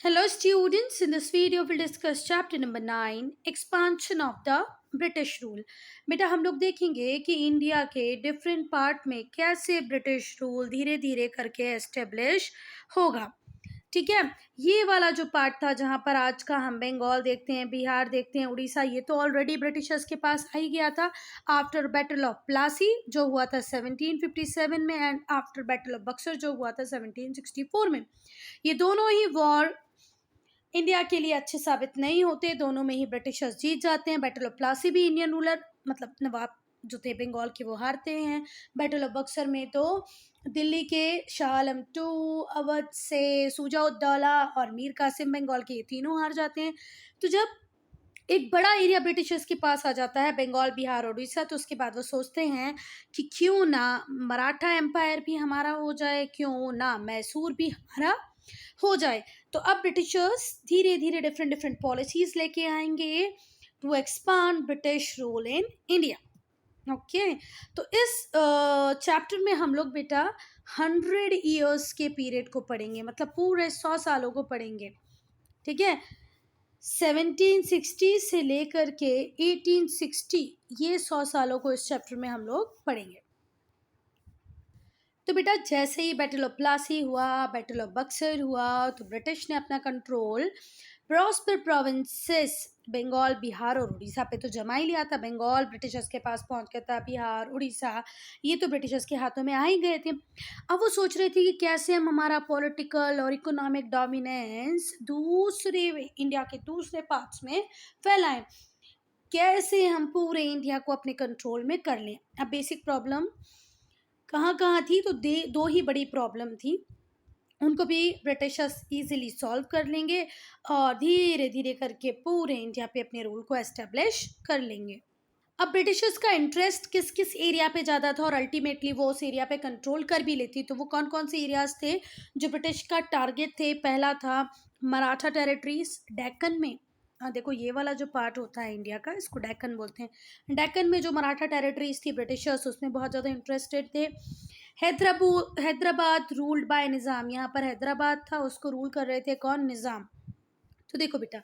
Hello students, in this video we'll discuss chapter number 9 expansion of the British rule। बेटा हम लोग देखेंगे कि इंडिया के डिफरेंट पार्ट में कैसे ब्रिटिश रूल धीरे धीरे करके एस्टेब्लिश होगा। ठीक है, ये वाला जो पार्ट था जहाँ पर आज का हम बंगाल देखते हैं, बिहार देखते हैं, उड़ीसा, ये तो ऑलरेडी ब्रिटिशर्स के पास आ ही गया था आफ्टर बैटल ऑफ प्लासी जो हुआ था 1757 में and after battle of Buxar जो हुआ था 1764 में। ये दोनों ही वॉर इंडिया के लिए अच्छे साबित नहीं होते, दोनों में ही ब्रिटिशर्स जीत जाते हैं। बैटल ऑफ प्लासी भी इंडियन रूलर मतलब नवाब जो थे बंगाल के वो हारते हैं। बैटल ऑफ बक्सर में तो दिल्ली के शाह आलम टू, अवध से सुजा-उद-दौला और मीर कासिम बंगाल के ये तीनों हार जाते हैं। तो जब एक बड़ा एरिया ब्रिटिशर्स के पास आ जाता है बंगाल, बिहार और उड़ीसा, तो उसके बाद वो सोचते हैं कि क्यों ना मराठा एम्पायर भी हमारा हो जाए, क्यों ना मैसूर भी हमारा हो जाए। तो अब ब्रिटिशर्स धीरे धीरे डिफरेंट डिफरेंट पॉलिसीज लेके आएंगे to expand British rule in India. Okay, तो इस चैप्टर में हम लोग बेटा 100 ईयर्स के पीरियड को पढ़ेंगे, मतलब पूरे 100 सालों को पढ़ेंगे। ठीक है, 1760 से लेकर के 1860 ये 100 सालों को इस चैप्टर में हम लोग पढ़ेंगे। तो बेटा जैसे ही बैटल ऑफ प्लासी हुआ, बैटल ऑफ बक्सर हुआ, तो ब्रिटिश ने अपना control prosper provinces Bengal, Bihar और उड़ीसा पे तो जमा ही लिया था। बंगाल ब्रिटिशर्स के पास पहुंच गया था, बिहार, उड़ीसा ये तो ब्रिटिशर्स के हाथों में आ ही गए थे। अब वो सोच रहे थे कि कैसे हम हमारा पॉलिटिकल और इकोनॉमिक डोमिनेंस दूसरे इंडिया के दूसरे पार्ट्स में फैलाएं, कैसे हम पूरे इंडिया को अपने कंट्रोल में कर लें। अब बेसिक प्रॉब्लम कहाँ कहाँ थी, तो दो ही बड़ी प्रॉब्लम थी, उनको भी ब्रिटिशर्स इजीली सॉल्व कर लेंगे और धीरे धीरे करके पूरे इंडिया पे अपने रूल को एस्टेब्लिश कर लेंगे। अब ब्रिटिशर्स का इंटरेस्ट किस किस एरिया पे ज़्यादा था और अल्टीमेटली वो उस एरिया पे कंट्रोल कर भी लेती, तो वो कौन कौन से एरियाज थे जो ब्रिटिश का टारगेट थे। पहला था मराठा टेरिटरीज डेक्कन में। देखो ये वाला जो पार्ट होता है इंडिया का, इसको डेक्कन बोलते हैं। डेक्कन में जो मराठा टेरिटरीज थी ब्रिटिशर्स उसमें बहुत ज़्यादा इंटरेस्टेड थे। हैदराबाद रूल्ड बाय निज़ाम, यहाँ पर हैदराबाद था उसको रूल कर रहे थे कौन, निज़ाम। तो देखो बेटा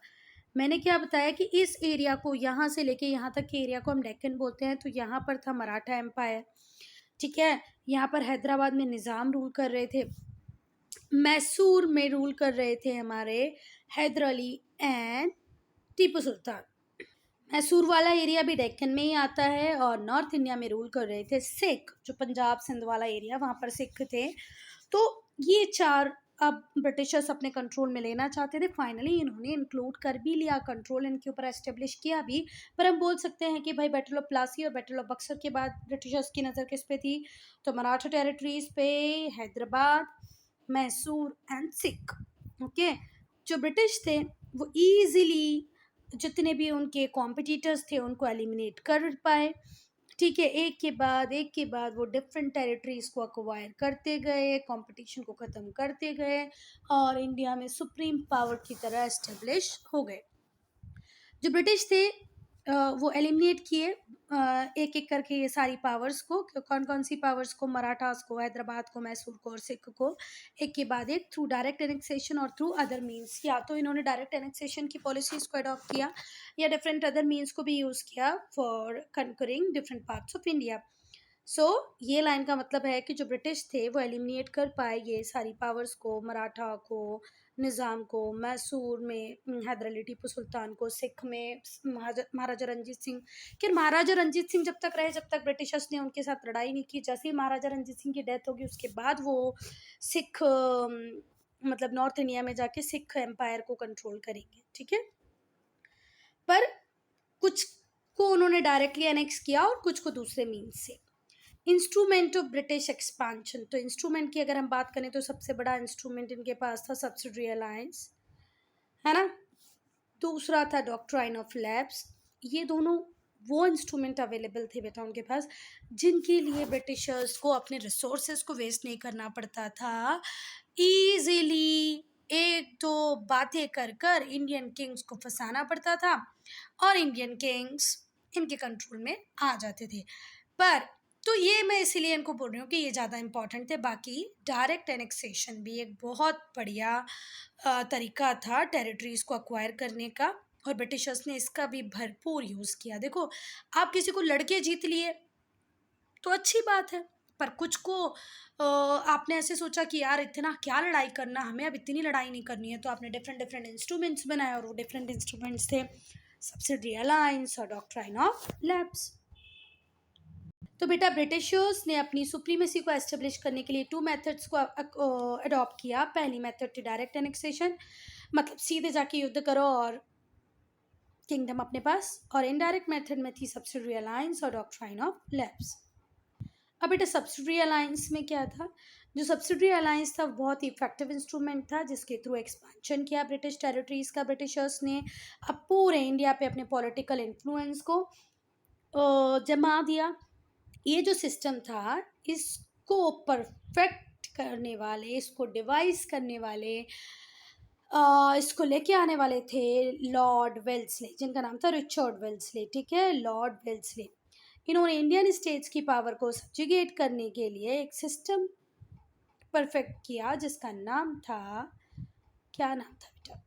मैंने क्या बताया कि इस एरिया को यहाँ से लेके यहाँ तक के एरिया को हम डेक्कन बोलते हैं। तो यहाँ पर था मराठा एम्पायर, ठीक है, यहाँ पर हैदराबाद में निज़ाम रूल कर रहे थे, मैसूर में रूल कर रहे थे हमारे हैदर अली एंड टीपू सुल्तान। मैसूर वाला एरिया भी डेक्कन में ही आता है और नॉर्थ इंडिया में रूल कर रहे थे सिख, जो पंजाब सिंध वाला एरिया वहाँ पर सिख थे। तो ये चार अब ब्रिटिशर्स अपने कंट्रोल में लेना चाहते थे। फाइनली इन्होंने इंक्लूड कर भी लिया, कंट्रोल इनके ऊपर एस्टेब्लिश किया भी। पर हम बोल सकते हैं कि भाई बैटल ऑफ प्लासी और बैटल ऑफ बक्सर के बाद ब्रिटिशर्स की नज़र किस पे थी, तो मराठा टेरिटरीज पे, हैदराबाद, मैसूर एंड सिख। ओके, जो ब्रिटिश थे वो ईजिली जितने भी उनके कॉम्पिटिटर्स थे उनको एलिमिनेट कर पाए। ठीक है, एक के बाद वो डिफरेंट टेरिटरीज को अक्वायर करते गए, कंपटीशन को ख़त्म करते गए और इंडिया में सुप्रीम पावर की तरह एस्टेब्लिश हो गए। जो ब्रिटिश थे वो एलिमिनेट किए एक एक करके ये सारी पावर्स को। कौन कौन सी पावर्स को, मराठास को, हैदराबाद को, मैसूर को और सिख को, एक के बाद एक, थ्रू डायरेक्ट एनेक्सेशन और थ्रू अदर मीन्स। या तो इन्होंने डायरेक्ट एनेक्सेशन की पॉलिसीज़ को अडॉप्ट किया या डिफरेंट अदर मीन्स को भी यूज़ किया for conquering different parts of India. So ये लाइन का मतलब है कि जो ब्रिटिश थे वो एलिमिनेट कर पाए ये सारी पावर्स को, मराठा को, निज़ाम को, मैसूर में हैदर अली टीपू सुल्तान को, सिख में महाराजा रंजीत सिंह। खैर महाराजा रंजीत सिंह जब तक रहे जब तक ब्रिटिशर्स ने उनके साथ लड़ाई नहीं की। जैसे ही महाराजा रंजीत सिंह की डेथ होगी उसके बाद वो सिख मतलब नॉर्थ इंडिया में जाके सिख एम्पायर को कंट्रोल करेंगे। ठीक है, पर कुछ को उन्होंने डायरेक्टली एनेक्स किया और कुछ को दूसरे मीन्स से। इंस्ट्रूमेंट ऑफ ब्रिटिश एक्सपांशन, तो इंस्ट्रूमेंट की अगर हम बात करें तो सबसे बड़ा इंस्ट्रूमेंट इनके पास था सब्सिडरी अलायंस, है ना। दूसरा था डॉक्ट्राइन ऑफ लैब्स। ये दोनों वो इंस्ट्रूमेंट अवेलेबल थे बेटा उनके पास जिनके लिए ब्रिटिशर्स को अपने रिसोर्सेज को वेस्ट नहीं करना पड़ता था। ईजिली एक दो बातें कर कर इंडियन किंग्स को फंसाना पड़ता था और इंडियन किंग्स इनके कंट्रोल में आ जाते थे। पर तो ये मैं इसीलिए इनको बोल रही हूँ कि ये ज़्यादा इम्पॉर्टेंट थे। बाकी डायरेक्ट एनेक्सेशन भी एक बहुत बढ़िया तरीका था टेरिटरीज़ को अक्वायर करने का, और ब्रिटिशर्स ने इसका भी भरपूर यूज़ किया। देखो, आप किसी को लड़के जीत लिए तो अच्छी बात है, पर कुछ को आपने ऐसे सोचा कि यार इतना क्या लड़ाई करना, हमें अब इतनी लड़ाई नहीं करनी है, तो आपने डिफरेंट डिफरेंट इंस्ट्रूमेंट्स बनाए, और वो डिफरेंट इंस्ट्रूमेंट्स थे सब्सिडरी अलायंस और डॉक्ट्राइन ऑफ लैप्स। तो बेटा ब्रिटिशर्स ने अपनी सुप्रीमेसी को एस्टेब्लिश करने के लिए 2 मेथड्स को अडॉप्ट किया। पहली मेथड थी डायरेक्ट एनेक्सेशन, मतलब सीधे जाके युद्ध करो और किंगडम अपने पास, और इनडायरेक्ट मेथड में थी सब्सिडरी अलायंस और डॉक्ट्राइन ऑफ लैप्स। अब बेटा सब्सिडरी अलायंस में क्या था? जो सब्सिडरी अलायंस था वो बहुत ही इफेक्टिव इंस्ट्रूमेंट था, जिसके थ्रू एक्सपेंशन किया ब्रिटिश टेरिटरीज का ब्रिटिशर्स ने। अब पूरे इंडिया पे अपने पॉलिटिकल इन्फ्लुएंस को जमा दिया। ये जो सिस्टम था, इसको परफेक्ट करने वाले, इसको डिवाइस करने वाले, इसको लेके आने वाले थे लॉर्ड वेल्सले, जिनका नाम था रिचर्ड वेल्सले। ठीक है, लॉर्ड वेल्सले। इन्होंने इंडियन स्टेट्स की पावर को सब्जुगेट करने के लिए एक सिस्टम परफेक्ट किया, जिसका नाम था, क्या नाम था बेटा?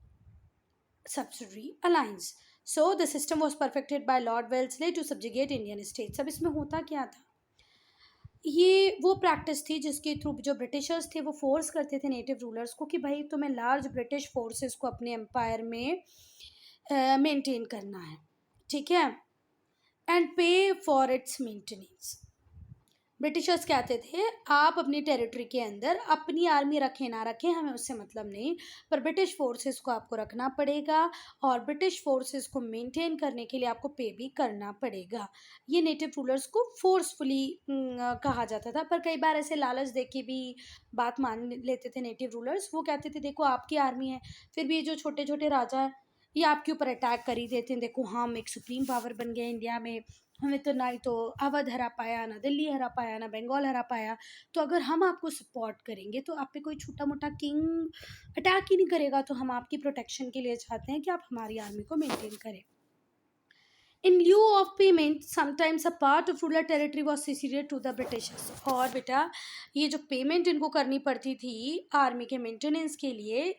Subsidiary alliance. So the system was perfected by Lord Wellesley to subjugate Indian states. अब इसमें होता क्या था? ये वो प्रैक्टिस थी जिसके थ्रू जो ब्रिटिशर्स थे वो फोर्स करते थे नेटिव रूलर्स को कि भाई तुम्हें लार्ज ब्रिटिश फोर्सेस को अपने एम्पायर में मेंटेन करना है, ठीक है, एंड पे फॉर इट्स मेंटेनेंस। ब्रिटिशर्स कहते थे आप अपनी टेरिटरी के अंदर अपनी आर्मी रखें ना रखें हमें उससे मतलब नहीं, पर ब्रिटिश फोर्सेस को आपको रखना पड़ेगा, और ब्रिटिश फोर्सेस को मेंटेन करने के लिए आपको पे भी करना पड़ेगा। ये नेटिव रूलर्स को फोर्सफुली कहा जाता था, पर कई बार ऐसे लालच दे के भी बात मान लेते थे नेटिव रूलर्स। वो कहते थे देखो आपकी आर्मी है, फिर भी ये जो छोटे छोटे राजा हैं ये आपके ऊपर अटैक कर ही देते हैं, देखो हम एक सुप्रीम पावर बन गए इंडिया में, हमें तो ना ही तो अवध हरा पाया, ना दिल्ली हरा पाया, ना बंगाल हरा पाया, तो अगर हम आपको सपोर्ट करेंगे तो आप पे कोई छोटा मोटा किंग अटैक ही नहीं करेगा, तो हम आपकी प्रोटेक्शन के लिए चाहते हैं कि आप हमारी आर्मी को मेंटेन करें। In lieu of payment sometimes a part of rural territory was ceded to the Britishers. और बेटा ये जो पेमेंट इनको करनी पड़ती थी आर्मी के मेंटेनेंस के लिए,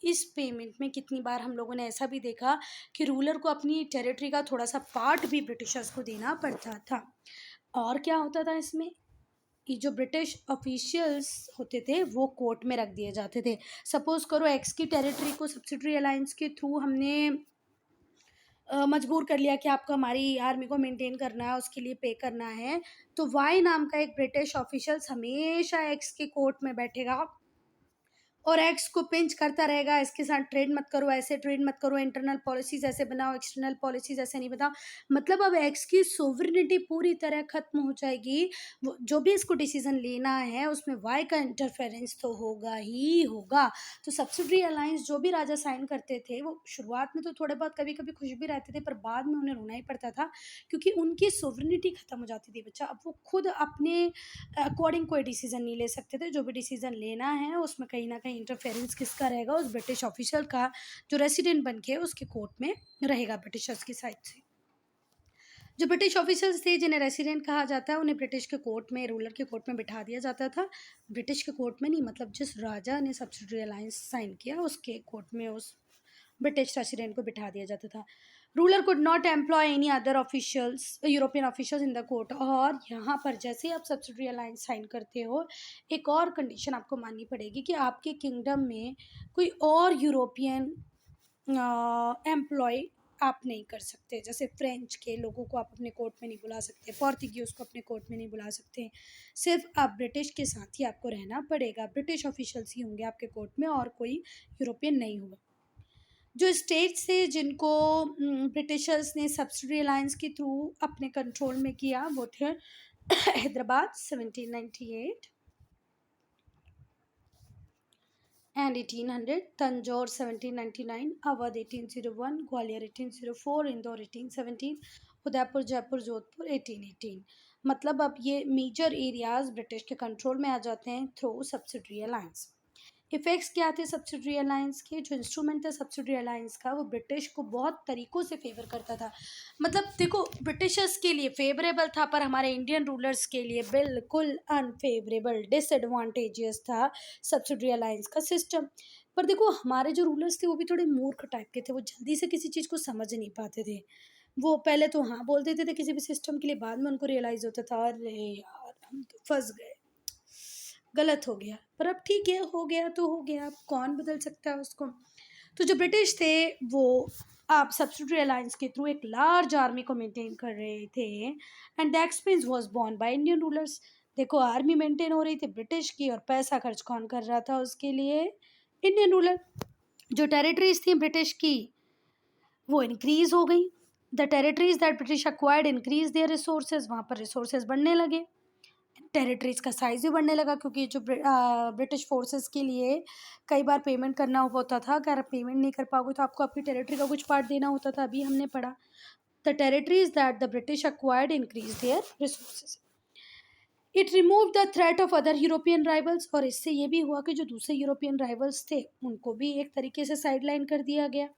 इस पेमेंट में कितनी बार हम लोगों ने ऐसा भी देखा कि रूलर को अपनी टेरिटरी का थोड़ा सा पार्ट भी ब्रिटिशर्स को देना पड़ता था। और क्या होता था इसमें? ये जो ब्रिटिश ऑफिशियल्स होते थे वो कोर्ट में रख दिए जाते थे। सपोज करो एक्स की टेरिटरी को सब्सिडरी अलायंस के थ्रू हमने मजबूर कर लिया कि आपको हमारी आर्मी को मेंटेन करना है, उसके लिए पे करना है, तो वाई नाम का एक ब्रिटिश ऑफिशियल्स हमेशा एक्स के कोर्ट में बैठेगा और एक्स को पिंच करता रहेगा, इसके साथ ट्रेड मत करो, ऐसे ट्रेड मत करो, इंटरनल पॉलिसीज ऐसे बनाओ, एक्सटर्नल पॉलिसीज ऐसे नहीं बनाओ। मतलब अब एक्स की सोवरेनिटी पूरी तरह खत्म हो जाएगी। वो जो भी इसको डिसीजन लेना है उसमें वाई का इंटरफेरेंस तो होगा ही होगा। तो सब्सिडरी अलायंस जो भी राजा साइन करते थे वो शुरुआत में तो थोड़े बहुत कभी कभी खुश भी रहते थे, पर बाद में उन्हें रोना ही पड़ता था, क्योंकि उनकी सोवरेनिटी खत्म हो जाती थी बच्चा। अब वो खुद अपने अकॉर्डिंग कोई डिसीजन नहीं ले सकते थे, जो भी डिसीजन लेना है उसमें कहीं ना कहीं इंटरफेरेंस किसका रहेगा? उस ब्रिटिश ऑफिशियल का, जो रेसिडेंट बन के उसके कोर्ट में रहेगा ब्रिटिशर्स की साइड से। जो ब्रिटिश ऑफिसर्स थे जिन्हें रेसिडेंट कहा जाता है, उन्हें ब्रिटिश के कोर्ट में, रूलर के कोर्ट में बिठा दिया जाता था। ब्रिटिश के कोर्ट में नहीं, मतलब जिस राजा ने सब्सिडरी अलायंस साइन किया उसके कोर्ट में उस ब्रिटिश रेसिडेंट को बिठा दिया जाता था। Ruler could not employ any other officials, European officials in the court. और यहाँ पर जैसे ही आप सब्सिडरी अलायंस साइन करते हो, एक और कंडीशन आपको माननी पड़ेगी कि आपके किंगडम में कोई और यूरोपियन एम्प्लॉय आप नहीं कर सकते। जैसे फ्रेंच के लोगों को आप अपने कोर्ट में नहीं बुला सकते, पोर्तुगीज़ को अपने कोर्ट में नहीं बुला सकते, सिर्फ आप ब्रिटिश के साथ ही आपको रहना पड़ेगा। ब्रिटिश ऑफिशियल्स ही होंगे आपके कोर्ट में और कोई यूरोपियन नहीं होगा। जो स्टेट्स थे जिनको ब्रिटिशर्स ने सब्सिडरी अलायंस के थ्रू अपने कंट्रोल में किया वो थे हैदराबाद 1798 and 1800, तंजौर 1799, अवध 1801, ग्वालियर 1804, इंदौर 1817, उदयपुर जयपुर जोधपुर 1818। मतलब अब ये मेजर एरियाज ब्रिटिश के कंट्रोल में आ जाते हैं थ्रू सब्सिडरी अलायंस। इफ़ेक्ट्स क्या थे सब्सिडरी अलायंस के? जो इंस्ट्रूमेंट था सब्सिडरी अलायंस का, वो ब्रिटिश को बहुत तरीक़ों से फ़ेवर करता था। मतलब देखो, ब्रिटिशर्स के लिए फ़ेवरेबल था, पर हमारे इंडियन रूलर्स के लिए बिल्कुल अनफ़ेवरेबल, डिसएडवांटेजेस था सब्सिडरी अलायंस का सिस्टम। पर देखो, हमारे जो रूलर्स थे वो भी थोड़े मूर्ख टाइप के थे, वो जल्दी से किसी चीज़ को समझ नहीं पाते थे। वो पहले तो हाँ बोल देते थे किसी भी सिस्टम के लिए, बाद में उनको रियलाइज़ होता था, अरे यार! हम तो फँस गए। गलत हो गया, पर अब ठीक है, हो गया तो हो गया, अब कौन बदल सकता है उसको। तो जो ब्रिटिश थे वो आप सब्सिडरी अलायंस के थ्रू एक लार्ज आर्मी को मेंटेन कर रहे थे, and the expense was borne by Indian rulers. देखो, आर्मी मेंटेन हो रही थी ब्रिटिश की, और पैसा खर्च कौन कर रहा था उसके लिए? Indian ruler. जो टेरिटरीज थी ब्रिटिश की वो इंक्रीज हो गई। The territories that British acquired increase their resources, वहाँ पर रिसोर्सेज बढ़ने लगे, टेरिटरीज का साइज़ भी बढ़ने लगा, क्योंकि जो ब्रिटिश फोर्सेस के लिए कई बार पेमेंट करना होता था। अगर आप पेमेंट नहीं कर पाओगे तो आपको आपकी टेरिटरी का कुछ पार्ट देना होता था, अभी हमने पढ़ा। The territories that the British acquired increase their resources. It remove the threat of other European rivals, और इससे ये भी हुआ कि जो दूसरे यूरोपियन राइवल्स थे उनको भी एक तरीके से साइडलाइन कर दिया गया,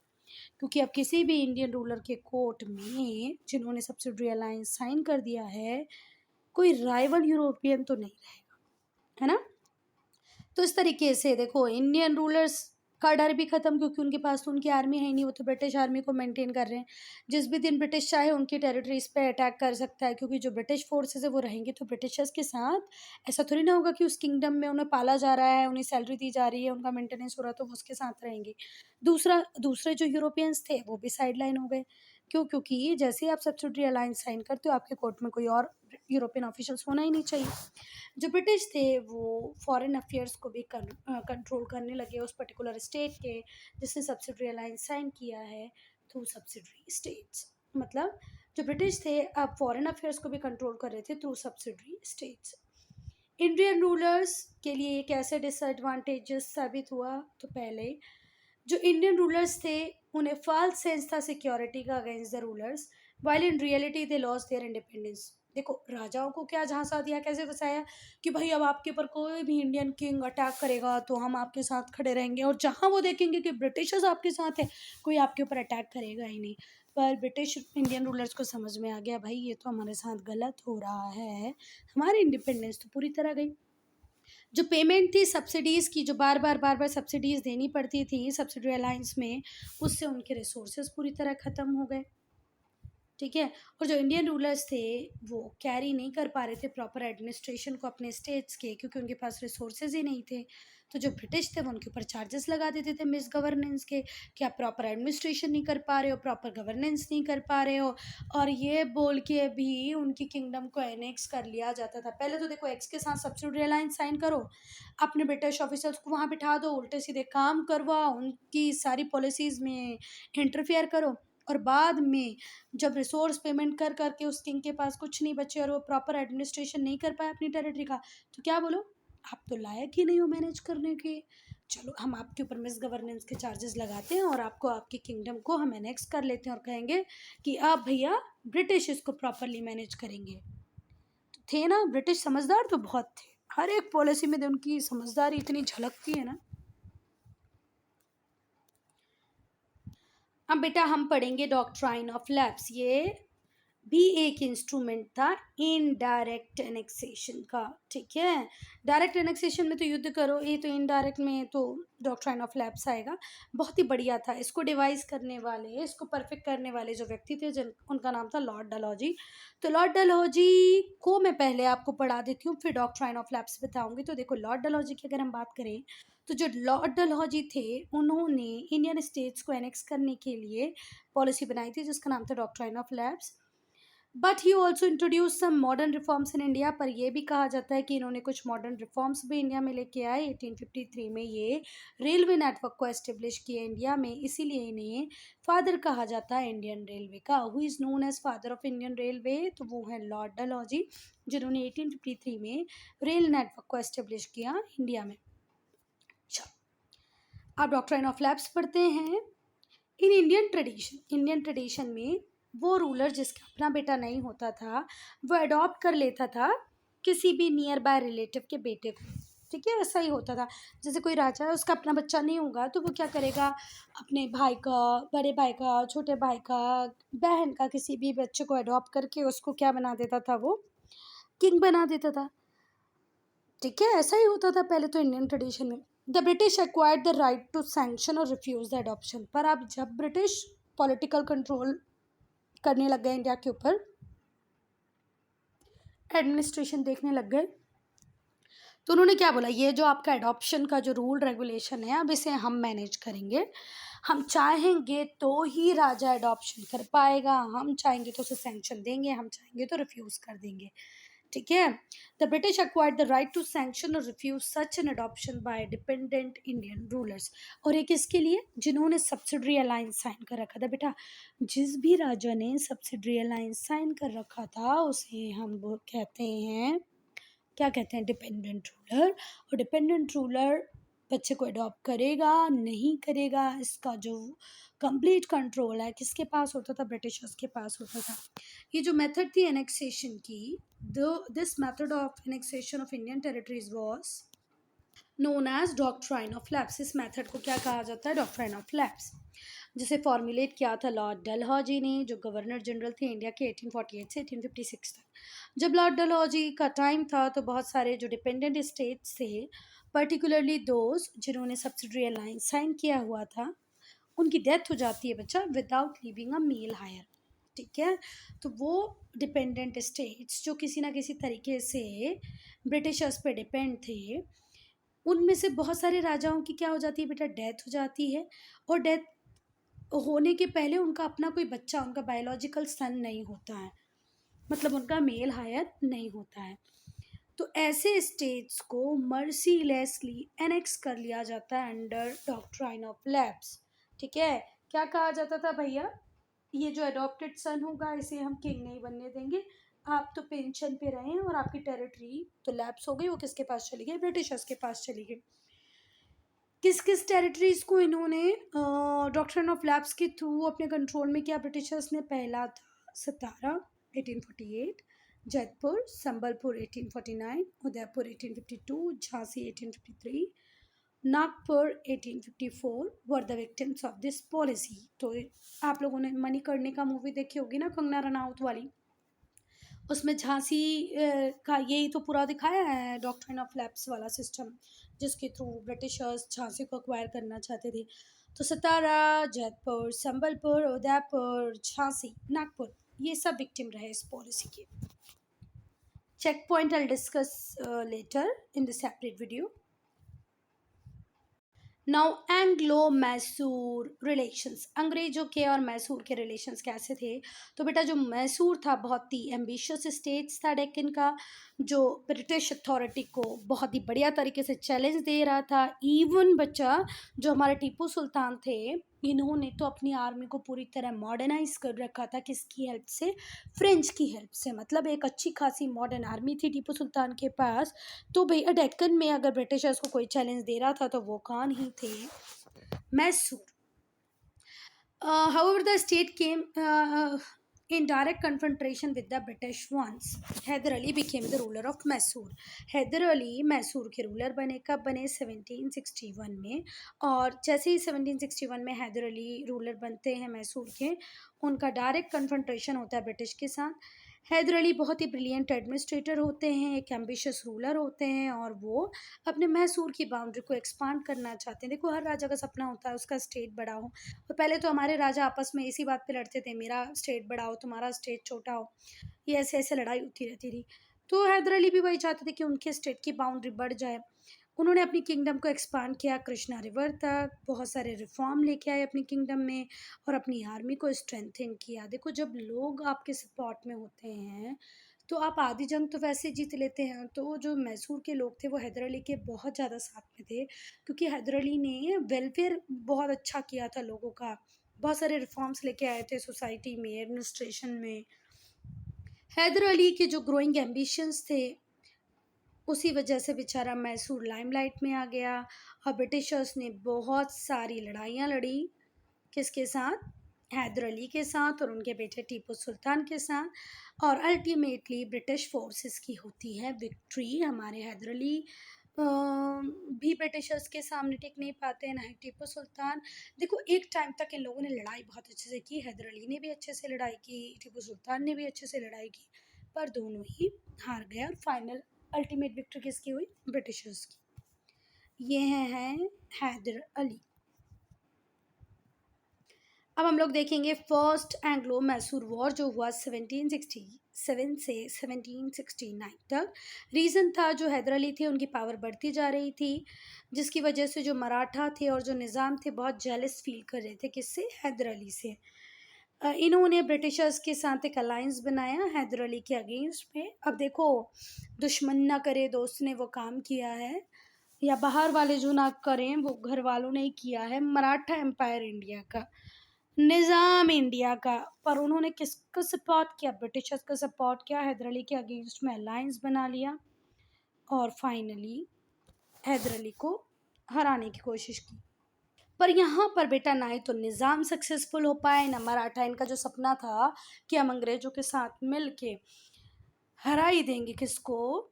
क्योंकि अब किसी भी इंडियन रूलर के कोर्ट में जिन्होंने सब्सिडरी अलायंस साइन कर दिया है, कोई राइवल यूरोपियन तो नहीं रहेगा, है ना। तो इस तरीके से देखो, इंडियन रूलर्स का डर भी खत्म, क्योंकि उनके पास तो उनकी आर्मी है ही नहीं, वो तो ब्रिटिश आर्मी को मेंटेन कर रहे हैं। जिस भी दिन ब्रिटिश चाहे उनकी टेरिटरीज पे अटैक कर सकता है, क्योंकि जो ब्रिटिश फोर्सेस है वो रहेंगे तो ब्रिटिशर्स के साथ। ऐसा थोड़ी ना होगा कि उस किंगडम में उन्हें पाला जा रहा है, उन्हें सैलरी दी जा रही है, उनका मेंटेनेंस हो रहा है, तो वो उसके साथ रहेंगे। दूसरे जो यूरोपियंस थे वो भी साइडलाइन हो गए। क्यों? क्योंकि जैसे ही आप सब्सिडरी अलायंस साइन करते हो, आपके कोर्ट में कोई और यूरोपियन ऑफिशियल्स होना ही नहीं चाहिए। जो ब्रिटिश थे वो फॉरेन अफेयर्स को भी कंट्रोल करने लगे उस पर्टिकुलर स्टेट के जिसने सब्सिडरी अलायंस साइन किया है, थ्रू सब्सिडरी स्टेट्स। मतलब जो ब्रिटिश थे अब फॉरेन अफेयर्स को भी कंट्रोल कर रहे थे through subsidiary states. Indian rulers के लिए ये कैसे डिसएडवांटेजेस साबित हुआ? तो पहले जो इंडियन रूलर्स थे उन्हें फॉल्स सेंस था सिक्योरिटी का against the rulers, while in reality they lost their independence. देखो, राजाओं को क्या झांसा दिया, कैसे फंसाया कि भाई अब आपके ऊपर कोई भी इंडियन किंग अटैक करेगा तो हम आपके साथ खड़े रहेंगे, और जहाँ वो देखेंगे कि ब्रिटिशर्स आपके साथ है, कोई आपके ऊपर अटैक करेगा ही नहीं। पर ब्रिटिश इंडियन रूलर्स को समझ में आ गया, भाई ये तो हमारे साथ गलत हो रहा है, हमारी इंडिपेंडेंस तो पूरी तरह गई। जो पेमेंट थी सब्सिडीज़ की, जो बार बार सब्सिडीज़ देनी पड़ती थी सब्सिडरी अलायंस में, उससे उनके रिसोर्सेज पूरी तरह ख़त्म हो गए। ठीक है। और जो इंडियन रूलर्स थे वो कैरी नहीं कर पा रहे थे प्रॉपर एडमिनिस्ट्रेशन को अपने स्टेट्स के, क्योंकि उनके पास रिसोर्सेज ही नहीं थे। तो जो ब्रिटिश थे वो उनके ऊपर चार्जेस लगा देते थे मिस गवर्नेंस के, कि आप प्रॉपर एडमिनिस्ट्रेशन नहीं कर पा रहे हो, प्रॉपर गवर्नेंस नहीं कर पा रहे हो, और ये बोल के भी उनकी किंगडम को एनेक्स कर लिया जाता था। पहले तो देखो, एक्स के साथ सब्सिडरी अलायंस साइन करो, अपने ब्रिटिश ऑफिसर्स को वहाँ बिठा दो, उल्टे सीधे काम करवाओ, उनकी सारी पॉलिसीज़ में इंटरफेयर करो, और बाद में जब रिसोर्स पेमेंट कर करके उस किंग के पास कुछ नहीं बचे और वो प्रॉपर एडमिनिस्ट्रेशन नहीं कर पाया अपनी टेरिटरी का, तो क्या बोलो, आप तो लायक ही नहीं हो मैनेज करने के, चलो हम आपके ऊपर मिस गवर्नेंस के चार्जेस लगाते हैं और आपको आपकी किंगडम को हम एनेक्स कर लेते हैं और कहेंगे कि आप भैया ब्रिटिश इसको प्रॉपरली मैनेज करेंगे। तो थे ना ब्रिटिश समझदार, तो बहुत थे, हर एक पॉलिसी में उनकी समझदारी इतनी झलकती है ना। अब बेटा हम पढ़ेंगे डॉक्ट्राइन ऑफ लैप्स, ये भी एक इंस्ट्रूमेंट था इनडायरेक्ट एनेक्सेशन का। ठीक है, डायरेक्ट एनेक्सेशन में तो युद्ध करो, ये तो इनडायरेक्ट में तो डॉक्ट्राइन ऑफ लैप्स आएगा। बहुत ही बढ़िया था, इसको डिवाइस करने वाले, इसको परफेक्ट करने वाले जो व्यक्ति थे जिन उनका नाम था लॉर्ड डलहौजी। तो लॉर्ड डलहौजी को मैं पहले आपको पढ़ा देती हूँ, फिर डॉक्ट्राइन ऑफ लैप्स बताऊंगी। तो देखो, लॉर्ड डलहौजी की अगर हम बात करें, तो जो लॉर्ड डलहौजी थे उन्होंने इंडियन स्टेट्स को एनेक्स करने के लिए पॉलिसी बनाई थी जिसका नाम था doctrine of lapse. But he also introduce some modern reforms in India, पर यह भी कहा जाता है कि इन्होंने कुछ मॉडर्न रिफॉर्म्स भी इंडिया में लेके आए। 1853 में ये रेलवे नेटवर्क को एस्टेब्लिश किए इंडिया में, इसीलिए इन्हें फादर कहा जाता है इंडियन रेलवे का। Who is known as father of Indian railway? तो वो है लॉर्ड डलहौजी, जिन्होंने 1853 में रेल नेटवर्क को एस्टेब्लिश किया इंडिया में। अब डॉक्ट्राइन ऑफ लैप्स पढ़ते हैं। इन इंडियन ट्रेडिशन में वो रूलर जिसका अपना बेटा नहीं होता था वो अडॉप्ट कर लेता था किसी भी नियर बाय रिलेटिव के बेटे को। ठीक है, ऐसा ही होता था। जैसे कोई राजा है, उसका अपना बच्चा नहीं होगा तो वो क्या करेगा, अपने भाई का, बड़े भाई का, छोटे भाई का, बहन का, किसी भी बच्चे को अडॉप्ट करके उसको क्या बना देता था, वो किंग बना देता था। ठीक है, ऐसा ही होता था पहले तो इंडियन ट्रेडिशन में। The British acquired the right to sanction और रिफ्यूज द अडॉप्शन। पर अब जब ब्रिटिश पॉलिटिकल कंट्रोल करने लग गए इंडिया के ऊपर, एडमिनिस्ट्रेशन देखने लग गए, तो उन्होंने क्या बोला, ये जो आपका अडॉप्शन का जो रूल रेगुलेशन है अब इसे हम मैनेज करेंगे। हम चाहेंगे तो ही राजा अडॉप्शन कर पाएगा, हम चाहेंगे तो उसे सैंक्शन देंगे, हम चाहेंगे तो रिफ्यूज़ कर देंगे। ठीक है। The British acquired the right to sanction और refuse such an adoption by dependent Indian rulers. और एक इसके लिए जिन्होंने सब्सिडरी अलायंस साइन कर रखा था। बेटा, जिस भी राजा ने सब्सिडरी अलायंस साइन कर रखा था उसे हम वो कहते हैं, क्या कहते हैं, डिपेंडेंट रूलर। और डिपेंडेंट रूलर बच्चे को अडॉप्ट करेगा नहीं करेगा, इसका जो कंप्लीट कंट्रोल है किसके पास होता था, ब्रिटिशर्स के पास होता था। ये जो मेथड थी एनेक्सेशन की, this method of annexation of Indian territories was known as doctrine of lapse. इस मेथड को क्या कहा जाता है, डॉक्ट्राइन ऑफ लैप्स, जिसे फॉर्मुलेट किया था लॉर्ड डलहौजी ने, जो गवर्नर जनरल थे इंडिया के 1848 से 1856 तक। जब लॉर्ड डलहौजी का टाइम था तो बहुत सारे जो डिपेंडेंट स्टेट्स थे, पर्टिकुलरली दोज जिन्होंने सब्सिडरी अलायंस साइन किया हुआ था, उनकी डेथ हो जाती है बच्चा without leaving a male heir. ठीक है, तो वो डिपेंडेंट स्टेट्स जो किसी ना किसी तरीके से ब्रिटिशर्स पे डिपेंड थे, उनमें से बहुत सारे राजाओं की क्या हो जाती है बेटा, डेथ हो जाती है। और डेथ होने के पहले उनका अपना कोई बच्चा, उनका बायोलॉजिकल सन नहीं होता है, मतलब उनका मेल हायर नहीं होता है। तो ऐसे स्टेट्स को मर्सीलेसली एनेक्स कर लिया जाता है अंडर डॉक्ट्राइन ऑफ लैप्स। ठीक है, क्या कहा जाता था भैया, ये जो अडॉप्टेड सन होगा इसे हम किंग नहीं बनने देंगे, आप तो पेंशन पे रहें, और आपकी टेरिटरी तो लैप्स हो गई, वो किसके पास चली गई, ब्रिटिशर्स के पास चली गई। किस किस टेरिटरीज को इन्होंने डॉक्ट्रिन ऑफ लैप्स के थ्रू अपने कंट्रोल में किया ब्रिटिशर्स ने, पहला था सतारा 1848, Jaipur, Sambalpur 1849, Udaipur 1852, Jhansi 1853, Nagpur 1854 were the victims of this policy. तो आप लोगों ने मणिकर्णिका का मूवी देखी होगी ना, कंगना रनौत वाली, उसमें झांसी का यही तो पूरा दिखाया है, डॉक्ट्रिन ऑफ लैप्स वाला सिस्टम, जिसके थ्रू ब्रिटिशर्स झांसी को अक्वायर करना चाहते थे। तो सतारा, जयपुर, संबलपुर, उदयपुर, झांसी, नागपुर, ये सब विक्टिम रहे इस पॉलिसी के। Check point I discuss later in the separate video. Now Anglo Mysore relations, अंग्रेजों के और मैसूर के रिलेशंस कैसे थे। तो बेटा जो मैसूर था बहुत ही एम्बिशियस स्टेट्स था डेक्कन का, जो ब्रिटिश अथॉरिटी को बहुत ही बढ़िया तरीके से चैलेंज दे रहा था। इवन बच्चा जो हमारे टीपू सुल्तान थे, इन्होंने तो अपनी आर्मी को पूरी तरह मॉडर्नाइज कर रखा था, किसकी हेल्प से, फ्रेंच की हेल्प से। मतलब एक अच्छी खासी मॉडर्न आर्मी थी टीपू सुल्तान के पास। तो भैया डेक्कन में अगर ब्रिटिशर्स को कोई चैलेंज दे रहा था तो वो कौन ही थे, Mysore. However, the state came in direct confrontation with the British once. Haider Ali became the ruler of Mysore. Haider Ali Mysore के रूलर बने, कब बने, 1761 में। और जैसे ही 1761 में हैदर अली रूलर बनते हैं मैसूर के, उनका डायरेक्ट कन्फ्रंटेशन होता है ब्रिटिश के साथ। हैदर अली बहुत ही ब्रिलियंट एडमिनिस्ट्रेटर होते हैं, एक एम्बिशियस रूलर होते हैं, और वो अपने मैसूर की बाउंड्री को एक्सपांड करना चाहते हैं। देखो, हर राजा का सपना होता है उसका स्टेट बड़ा हो, तो पहले तो हमारे राजा आपस में इसी बात पे लड़ते थे, मेरा स्टेट बड़ा हो, तुम्हारा स्टेट छोटा हो, ये ऐसे ऐसे लड़ाई होती रहती थी। तो हैदर अली भी वही चाहते थे कि उनके स्टेट की बाउंड्री बढ़ जाए। उन्होंने अपनी किंगडम को एक्सपांड किया कृष्णा रिवर तक, बहुत सारे रिफॉर्म लेके आए अपनी किंगडम में, और अपनी आर्मी को स्ट्रेंथन किया। देखो, जब लोग आपके सपोर्ट में होते हैं तो आप आधी जंग तो वैसे जीत लेते हैं। तो जो मैसूर के लोग थे वो हैदर अली के बहुत ज़्यादा साथ में थे, क्योंकि हैदर अली ने वेलफेयर बहुत अच्छा किया था लोगों का, बहुत सारे रिफॉर्म्स लेके आए थे सोसाइटी में, एडमिनिस्ट्रेशन में। हैदर अली के जो ग्रोइंग एम्बिशंस थे, उसी वजह से बेचारा मैसूर लाइमलाइट में आ गया, और ब्रिटिशर्स ने बहुत सारी लड़ाइयाँ लड़ी, किसके साथ, हैदर अली के साथ और उनके बेटे टीपू सुल्तान के साथ। और अल्टीमेटली ब्रिटिश फोर्सेस की होती है विक्ट्री, हमारे हैदर अली भी ब्रिटिशर्स के सामने टिक नहीं पाते, ना ही टीपू सुल्तान। देखो एक टाइम तक इन लोगों ने लड़ाई बहुत अच्छे से की, हैदर अली ने भी अच्छे से लड़ाई की, टीपू सुल्तान ने भी अच्छे से लड़ाई की, पर दोनों ही हार गए और फाइनल अल्टीमेट विक्ट्री किसकी हुई? ब्रिटिशर्स की। ये हैं हैदर अली। अब हम लोग देखेंगे फर्स्ट एंग्लो मैसूर वॉर जो हुआ 1767 से 1769 तक। रीज़न था जो हैदर अली थे उनकी पावर बढ़ती जा रही थी, जिसकी वजह से जो मराठा थे और जो निज़ाम थे बहुत जेलस फील कर रहे थे, किससे? हैदर अली से। इन्होंने ब्रिटिशर्स के साथ एक अलायंस बनाया हैदर अली के अगेंस्ट में। अब देखो, दुश्मन ना करे दोस्त ने वो काम किया है, या बाहर वाले जो ना करें वो घर वालों ने ही किया है। मराठा एम्पायर इंडिया का, निज़ाम इंडिया का, पर उन्होंने किसको सपोर्ट किया? ब्रिटिशर्स का सपोर्ट किया, हैदर अली के अगेंस्ट में अलायंस बना लिया और फाइनली हैदर अली को हराने की कोशिश की। पर यहाँ पर बेटा ना ही तो निज़ाम सक्सेसफुल हो पाए, ना मराठा। इनका जो सपना था कि हम अंग्रेज़ों के साथ मिल के हरा ही देंगे किसको?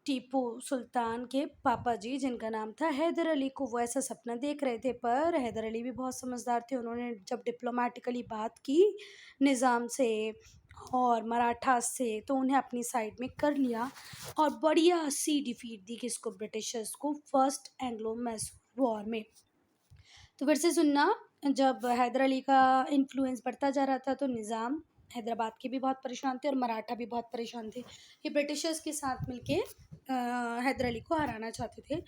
टीपू सुल्तान के पापा जी, जिनका नाम था हैदर अली को, वो ऐसा सपना देख रहे थे। पर हैदर अली भी बहुत समझदार थे, उन्होंने जब डिप्लोमेटिकली बात की निज़ाम से और मराठा से, तो उन्हें अपनी साइड में कर लिया और बढ़िया सी डिफीट दी किसको? ब्रिटिशर्स को, फर्स्ट एंग्लो मैसूर वॉर में। तो फिर से सुनना, जब हैदर अली का इन्फ्लुएंस बढ़ता जा रहा था तो निज़ाम हैदराबाद के भी बहुत परेशान थे और मराठा भी बहुत परेशान थे। ये ब्रिटिशर्स के साथ मिलके हैदर अली को हराना चाहते थे,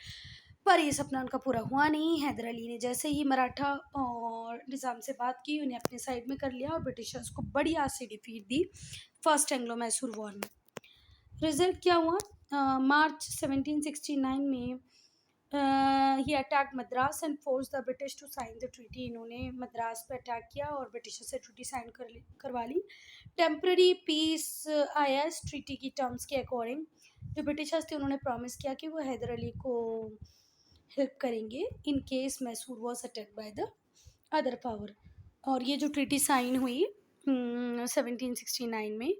पर ये सपना उनका पूरा हुआ नहीं। हैदर अली ने जैसे ही मराठा और निज़ाम से बात की, उन्हें अपने साइड में कर लिया और ब्रिटिशर्स को बढ़िया सी डिफीट दी फर्स्ट एंग्लो मैसूर वॉर में। रिजल्ट क्या हुआ? मार्च 1769 में ही attack Madras and force the British to sign the treaty. इन्होंने मद्रास पर अटैक किया और ब्रिटिशर से ट्रीटी साइन करवा ली। टेम्पररी पीस आया इस ट्रीटी की टर्म्स के अकॉर्डिंग। जो ब्रिटिशर्स थे उन्होंने प्रॉमिस किया कि वो हैदर अली को हेल्प करेंगे in case Mysore was attack by the other power. और ये जो ट्रीटी साइन हुई 1769 में,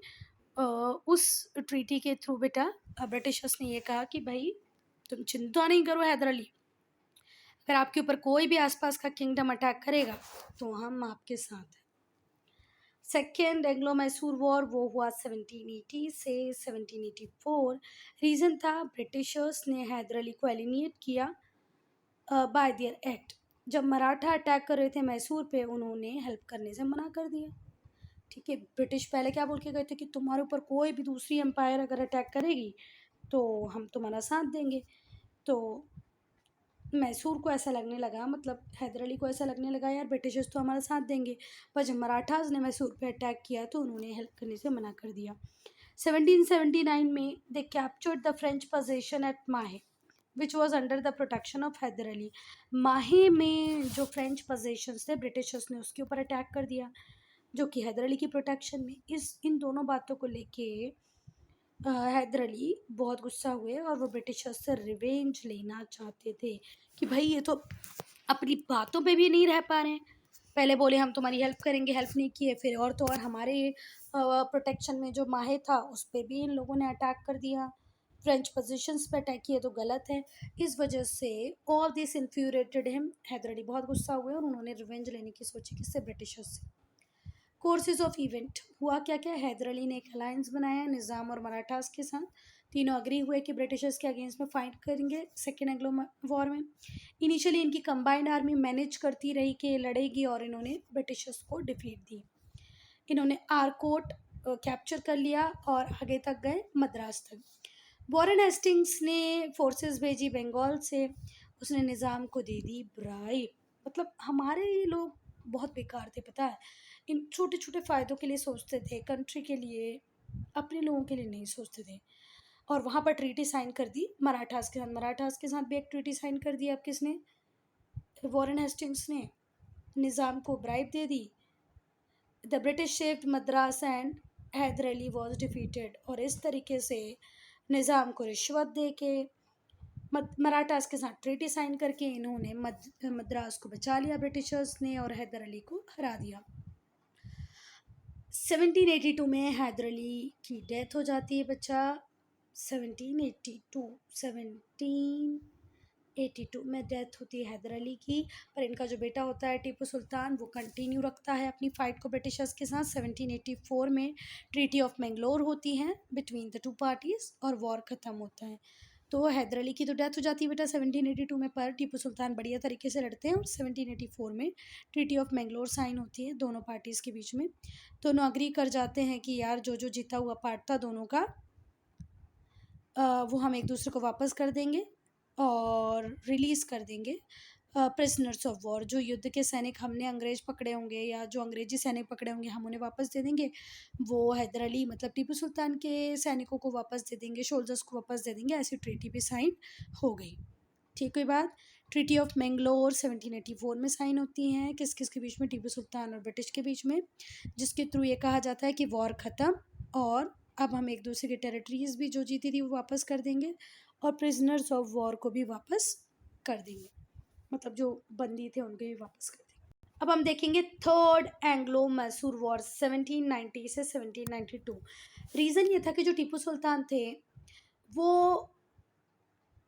उस ट्रीटी के थ्रू बेटा ब्रिटिशर्स ने ये कहा कि भाई तुम चिंता नहीं करो हैदर अली, अगर आपके ऊपर कोई भी आसपास का किंगडम अटैक करेगा तो हम आपके साथ हैं। सेकेंड एंग्लो मैसूर वॉर वो हुआ 1780 से 1784। रीज़न था ब्रिटिशर्स ने हैदर अली को एलिमिनेट किया बाय देयर एक्ट। जब मराठा अटैक कर रहे थे मैसूर पे, उन्होंने हेल्प करने से मना कर दिया। ठीक है, ब्रिटिश पहले क्या बोल के गए थे कि तुम्हारे ऊपर कोई भी दूसरी एम्पायर अगर अटैक करेगी तो हम तुम्हारा साथ देंगे। तो मैसूर को ऐसा लगने लगा, मतलब हैदर अली को ऐसा लगने लगा यार ब्रिटिशर्स तो हमारा साथ देंगे, पर जब मराठास ने मैसूर पे अटैक किया तो उन्होंने हेल्प करने से मना कर दिया। 1779 में they captured the French position at Mahe which was under the protection of Hyder Ali. Mahe में जो फ्रेंच पोजीशंस थे ब्रिटिशर्स ने उसके ऊपर अटैक कर दिया, जो कि हैदर अली की प्रोटेक्शन में। इन दोनों बातों को लेके हैदर अली बहुत गुस्सा हुए और वो ब्रिटिशर्स से रिवेंज लेना चाहते थे कि भाई ये तो अपनी बातों पे भी नहीं रह पा रहे हैं। पहले बोले हम तुम्हारी हेल्प करेंगे, हेल्प नहीं किए, फिर और तो और हमारे प्रोटेक्शन में जो माहे था उस पर भी इन लोगों ने अटैक कर दिया, फ्रेंच पोजीशंस पे अटैक किए, तो गलत है। इस वजह से all this infuriated him. Hyder Ali बहुत गुस्सा हुए और उन्होंने रिवेंज लेने की सोची, किससे? ब्रिटिशर्स से। कोर्सेज ऑफ इवेंट हुआ क्या क्या? हैदर अली ने एक अलायंस बनाया निज़ाम और मराठास के साथ। तीनों अग्री हुए कि ब्रिटिशर्स के अगेंस्ट में फाइट करेंगे सेकेंड एंग्लो वॉर में। इनिशियली इनकी कंबाइंड आर्मी मैनेज करती रही कि लड़ेगी और इन्होंने ब्रिटिशर्स को डिफीट दी। इन्होंने आरकोट कैप्चर कर लिया और आगे तक गए, मद्रास तक। वॉरेन हेस्टिंग्स ने फोर्सेस भेजी बंगाल से, उसने निज़ाम को दे दी ब्राइब। मतलब हमारे ये लोग बहुत बेकार थे, पता है। इन छोटे छोटे फ़ायदों के लिए सोचते थे, कंट्री के लिए, अपने लोगों के लिए नहीं सोचते थे। और वहाँ पर ट्रीटी साइन कर दी मराठास के साथ। मराठास के साथ भी एक ट्रीटी साइन कर दी। अब किसने? वॉरेन हेस्टिंग्स ने। निज़ाम को ब्राइब दे दी। The British saved Madras and Hyder Ali was defeated. और इस तरीके से निज़ाम को रिश्वत दे के मराठास के साथ ट्रीटी साइन करके इन्होंने मद्रास को बचा लिया ब्रिटिशर्स ने और हैदर अली को हरा दिया। 1782 में हैदर अली की डेथ हो जाती है बच्चा। 1782 1782 में डेथ होती है हैदर अली की। पर इनका जो बेटा होता है टीपू सुल्तान, वो कंटिन्यू रखता है अपनी फ़ाइट को ब्रिटिशर्स के साथ। 1784 में ट्रीटी ऑफ मैंगलोर होती है बिटवीन द टू पार्टीज़ और वॉर ख़त्म होता है। तो हैदर अली की तो डेथ हो जाती है बेटा 1782 में, पर टीपू सुल्तान बढ़िया तरीके से लड़ते हैं और 1784 में ट्रीटी ऑफ मैंगलोर साइन होती है दोनों पार्टीज़ के बीच में। दोनों अग्री कर जाते हैं कि यार जो जो जीता हुआ पार्ट था दोनों का, वो हम एक दूसरे को वापस कर देंगे और रिलीज़ कर देंगे प्रिजनर्स ऑफ वॉर। जो युद्ध के सैनिक हमने अंग्रेज पकड़े होंगे या जो अंग्रेजी सैनिक पकड़े होंगे हम उन्हें वापस दे देंगे। वो हैदर अली मतलब टीपू सुल्तान के सैनिकों को वापस दे देंगे, सोल्जर्स को वापस दे देंगे। ऐसी ट्रीटी भी साइन हो गई। ठीक हुई बात। ट्रीटी ऑफ मैंगलोर 1784 में साइन होती हैं। किस किस के बीच में? टीपू सुल्तान और ब्रिटिश के बीच में, जिसके थ्रू ये कहा जाता है कि वॉर ख़त्म और अब हम एक दूसरे की टेरिटरीज़ भी जो जीती थी वो वापस कर देंगे और प्रिजनर्स ऑफ वॉर को भी वापस कर देंगे, मतलब जो बंदी थे उनके भी वापस कर देंगे। अब हम देखेंगे थर्ड एंग्लो मैसूर वॉर 1790 से 1792। रीज़न ये था कि जो टीपू सुल्तान थे वो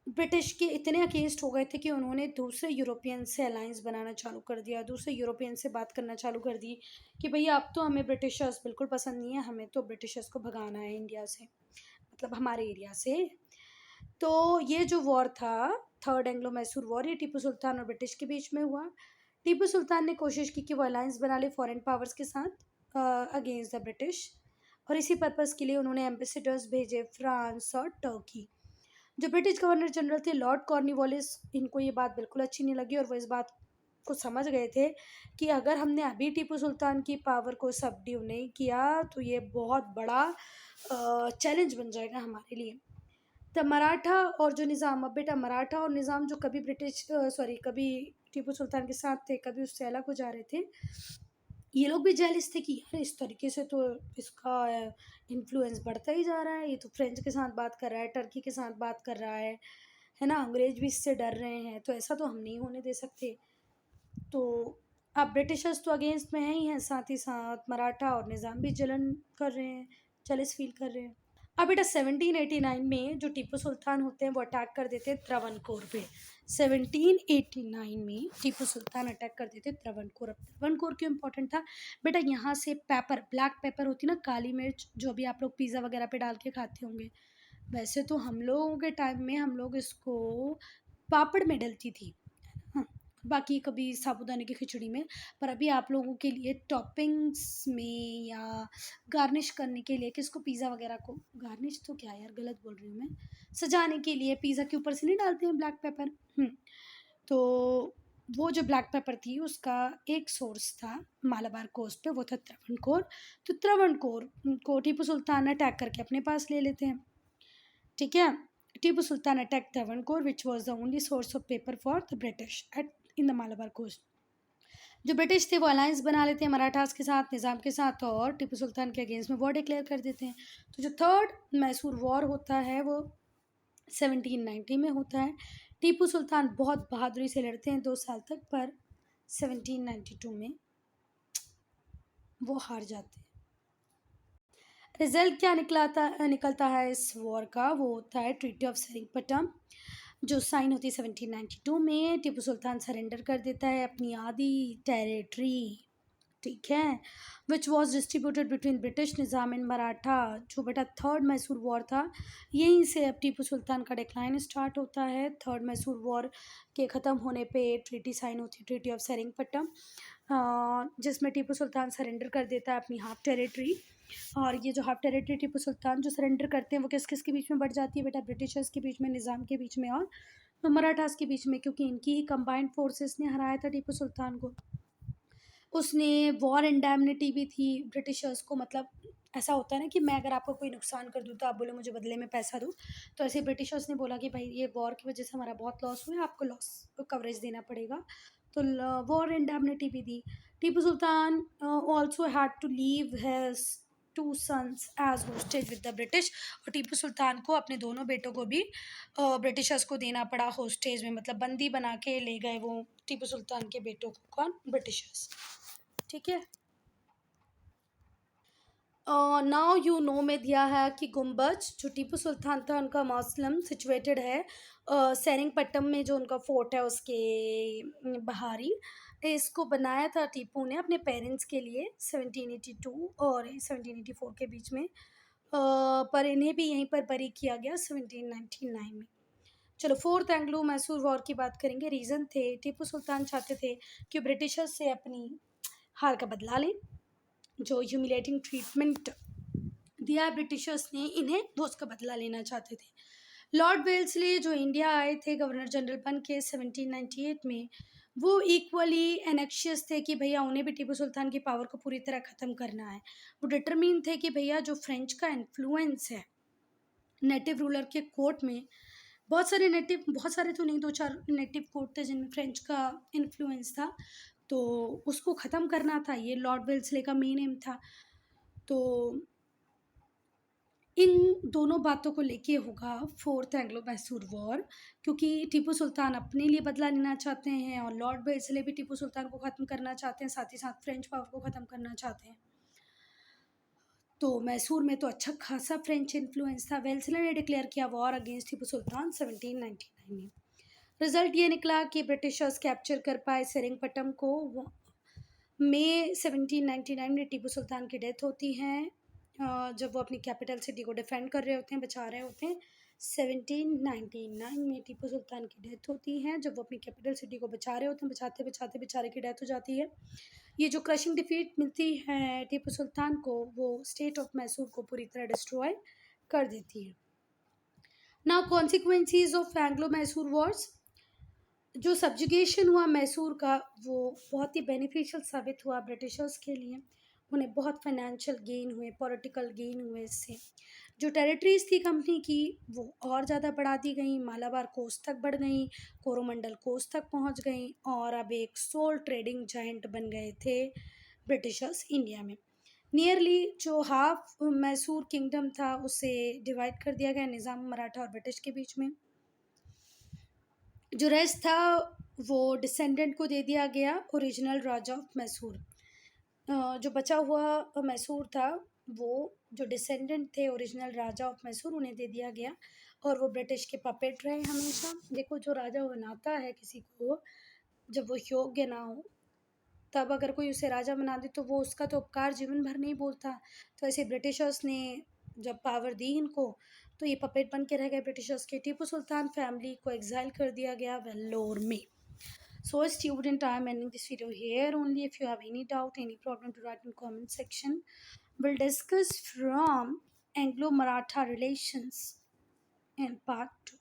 ब्रिटिश के इतने अगेंस्ट हो गए थे कि उन्होंने दूसरे यूरोपियन से अलायंस बनाना चालू कर दिया, दूसरे यूरोपियन से बात करना चालू कर दी कि भैया अब तो हमें ब्रिटिशर्स बिल्कुल पसंद नहीं है, हमें तो ब्रिटिशर्स को भगाना है इंडिया से, मतलब हमारे एरिया से। तो ये जो वॉर था थर्ड एंग्लो मैसूर वॉर, ये टीपू सुल्तान और ब्रिटिश के बीच में हुआ। टीपू सुल्तान ने कोशिश की कि वो अलायंस बना ले फॉरेन पावर्स के साथ अगेंस्ट द ब्रिटिश, और इसी पर्पज़ के लिए उन्होंने एम्बेसडर्स भेजे फ्रांस और टर्की। जो ब्रिटिश गवर्नर जनरल थे लॉर्ड कॉर्नवालिस, इनको ये बात बिल्कुल अच्छी नहीं लगी और वो इस बात को समझ गए थे कि अगर हमने अभी टीपू सुल्तान की पावर को सबड्यू नहीं किया तो ये बहुत बड़ा चैलेंज बन जाएगा हमारे लिए। तब मराठा और जो निज़ाम, अब बेटा मराठा और निज़ाम जो कभी कभी टीपू सुल्तान के साथ थे, कभी उससे अलग हो जा रहे थे, ये लोग भी जेलिस थे कि यार इस तरीके से तो इसका इन्फ्लुएंस बढ़ता ही जा रहा है, ये तो फ्रेंच के साथ बात कर रहा है, टर्की के साथ बात कर रहा है ना, अंग्रेज भी इससे डर रहे हैं, तो ऐसा तो हम नहीं होने दे सकते। तो अब ब्रिटिशर्स तो अगेंस्ट में ही हैं, साथ ही साथ मराठा और निज़ाम भी जलन कर रहे हैं, जेलिस फील कर रहे हैं। अब बेटा 1789 में जो टीपू सुल्तान होते हैं वो अटैक कर देते हैं त्रावणकोर पे। 1789 में टीपू सुल्तान अटैक कर देते हैं त्रावणकोर। अब त्रावणकोर क्यों इम्पोर्टेंट था? बेटा यहाँ से पेपर, ब्लैक पेपर होती ना, काली मिर्च, जो भी आप लोग पिज़्ज़ा वगैरह पे डाल के खाते होंगे, वैसे तो हम लोगों के टाइम में हम लोग इसको पापड़ में डलती थी, हाँ, बाकी कभी साबूदाने की खिचड़ी में, पर अभी आप लोगों के लिए टॉपिंग्स में या गार्निश करने के लिए, किसको पिज़्ज़ा वगैरह को गार्निश तो क्या यार गलत बोल रही हूँ मैं, सजाने के लिए पिज़्ज़ा के ऊपर से नहीं डालते हैं ब्लैक पेपर। तो वो जो ब्लैक पेपर थी उसका एक सोर्स था मालाबार कोस्ट पे, वो था त्रावणकोर। तो त्रावणकोर को टीपू सुल्तान अटैक करके अपने पास ले लेते हैं। ठीक है, Tipu Sultan attack Travancore which was the only source of paper for the British at in the Malabar coast. जो ब्रिटिश थे वो अलायंस बना लेते हैं मराठास के साथ, निज़ाम के साथ, और टीपू सुल्तान के अगेंस्ट में वॉर डिक्लेयर कर देते हैं। तो जो थर्ड मैसूर वॉर होता है वो 1790 में होता है। टीपू सुल्तान बहुत बहादुरी से लड़ते हैं 2 साल तक, पर 1792 में वो हार जाते हैं। रिजल्ट क्या निकलता है इस वॉर का? वो होता है ट्रीटी ऑफ सेरिंगपटम, जो साइन होती है 1792 में। टीपू सुल्तान सरेंडर कर देता है अपनी आधी टेरिटरी, ठीक है, which was distributed between British Nizam and Maratha. जो बेटा थर्ड मैसूर वॉर था, यहीं से अब टीपू सुल्तान का डिक्लाइन स्टार्ट होता है। थर्ड मैसूर वॉर के ख़त्म होने पे ट्रीटी साइन होती है, ट्रीटी ऑफ सेरिंगपटम, जिसमें टीपू सुल्तान सरेंडर कर देता है अपनी हाफ टेरिटरी। और ये जो हाफ टेरिटरी टीपू सुल्तान जो सरेंडर करते हैं वो किस किस के बीच में बढ़ जाती है बेटा? ब्रिटिशर्स के बीच में, निज़ाम के बीच में और मराठास के बीच में, क्योंकि इनकी ही कंबाइंड फोर्सेस ने हराया था टीपू सुल्तान को। उसने वॉर इंडेमनिटी भी थी ब्रिटिशर्स को, मतलब ऐसा होता है ना कि मैं अगर आपको कोई नुकसान कर दूँ तो आप बोले मुझे बदले में पैसा दो, तो ऐसे ब्रिटिशर्स ने बोला कि भाई ये वॉर की वजह से हमारा बहुत लॉस हुआ है, आपको लॉस कवरेज देना पड़ेगा, तो वॉर इंडेमनिटी भी दी। Tipu Sultan also had to leave his 2 sons as hostage with the British, और टीपू सुल्तान को अपने दोनों बेटों को भी ब्रिटिशर्स को देना पड़ा होस्टेज में, मतलब बंदी बना के ले गए वो टीपू सुल्तान के बेटों को, कौन? ब्रिटिशर्स। ठीक है, नाउ यू नो में दिया है कि गुम्बज जो टीपू सुल्तान था उनका मौसलम सिचुएटेड है सेरिंगपट्टम में, जो उनका फोर्ट है उसके बाहरी। इसको बनाया था टीपू ने अपने पेरेंट्स के लिए 1782 और 1784 के बीच में, पर इन्हें भी यहीं पर बरी किया गया 1799 में। चलो फोर्थ एंग्लो मैसूर वॉर की बात करेंगे। रीज़न थे, टीपू सुल्तान चाहते थे कि ब्रिटिशर्स से अपनी हार का बदला लें। जो ह्यूमिलेटिंग ट्रीटमेंट दिया ब्रिटिशर्स ने इन्हें, वो उसका बदला लेना चाहते थे। लॉर्ड वेल्सली जो इंडिया आए थे गवर्नर जनरल बन के 1798 में, वो इक्वली एनेक्शियस थे कि भैया उन्हें भी टीपू सुल्तान की पावर को पूरी तरह ख़त्म करना है। वो डिटरमिन थे कि भैया जो फ्रेंच का इन्फ्लुएंस है नेटिव रूलर के कोर्ट में, बहुत सारे नेटिव, बहुत सारे तो नहीं, 2-4 नेटिव कोर्ट थे जिनमें फ्रेंच का इन्फ्लुएंस था, तो उसको ख़त्म करना था। ये लॉर्ड वेल्सले का मेन एम था। तो इन दोनों बातों को लेके होगा फोर्थ एंग्लो मैसूर वॉर, क्योंकि टीपू सुल्तान अपने लिए बदला लेना चाहते हैं और लॉर्ड वेल्सले भी टीपू सुल्तान को ख़त्म करना चाहते हैं, साथ ही साथ फ्रेंच पावर को ख़त्म करना चाहते हैं। तो मैसूर में तो अच्छा खासा फ्रेंच इन्फ्लुएंस था। वेल्सले ने डिक्लेयर किया वॉर अगेंस्ट टीपू सुल्तान 1799 में। रिजल्ट ये निकला कि ब्रिटिशर्स कैप्चर कर पाए सेरिंगपट्टम को। मई 1799 में टीपू सुल्तान की डेथ होती है, जब वो अपनी कैपिटल सिटी को डिफेंड कर रहे होते हैं, बचा रहे होते हैं। 1799 में टीपू सुल्तान की डेथ होती है, जब वो अपनी कैपिटल सिटी को बचा रहे होते हैं। बचाते बचाते बेचारे की डेथ हो जाती है। ये जो क्रशिंग डिफीट मिलती है टीपू सुल्तान को, वो स्टेट ऑफ मैसूर को पूरी तरह डिस्ट्रॉय कर देती है। Now consequences of Anglo Mysore wars. जो सब्जुगेशन हुआ मैसूर का, वो बहुत ही बेनिफिशियल साबित हुआ ब्रिटिशर्स के लिए। उन्हें बहुत फाइनेंशियल गेन हुए, पॉलिटिकल गेन हुए इससे। जो टेरिटरीज थी कंपनी की, वो और ज़्यादा बढ़ा दी गई, मालाबार कोस्ट तक बढ़ गई, कोरोमंडल कोस्ट तक पहुंच गई, और अब एक सोल ट्रेडिंग जाइंट बन गए थे ब्रिटिशर्स इंडिया में। नियरली जो हाफ मैसूर किंगडम था उसे डिवाइड कर दिया गया निज़ाम मराठा और ब्रिटिश के बीच में। जो रेस्ट था वो डिसेंडेंट को दे दिया गया, ओरिजिनल राजा ऑफ मैसूर। जो बचा हुआ मैसूर था, वो जो डिसेंडेंट थे ओरिजिनल राजा ऑफ मैसूर, उन्हें दे दिया गया, और वो ब्रिटिश के पपेट रहे हमेशा। देखो, जो राजा बनाता है किसी को, जब वो योग्य ना हो, तब अगर कोई उसे राजा बना दे तो वो उसका तो उपकार जीवन भर नहीं बोलता। तो ऐसे ब्रिटिशर्स ने जब पावर दी इनको, तो ये पपेट बन के रह गए ब्रिटिशर्स के। टीपू सुल्तान फैमिली को एग्जाइल कर दिया गया वेल्लोर में। So student, I am ending this video here. Only if you have any doubt, any problem, to write in comment section. We'll discuss from Anglo-Maratha relations in part 2.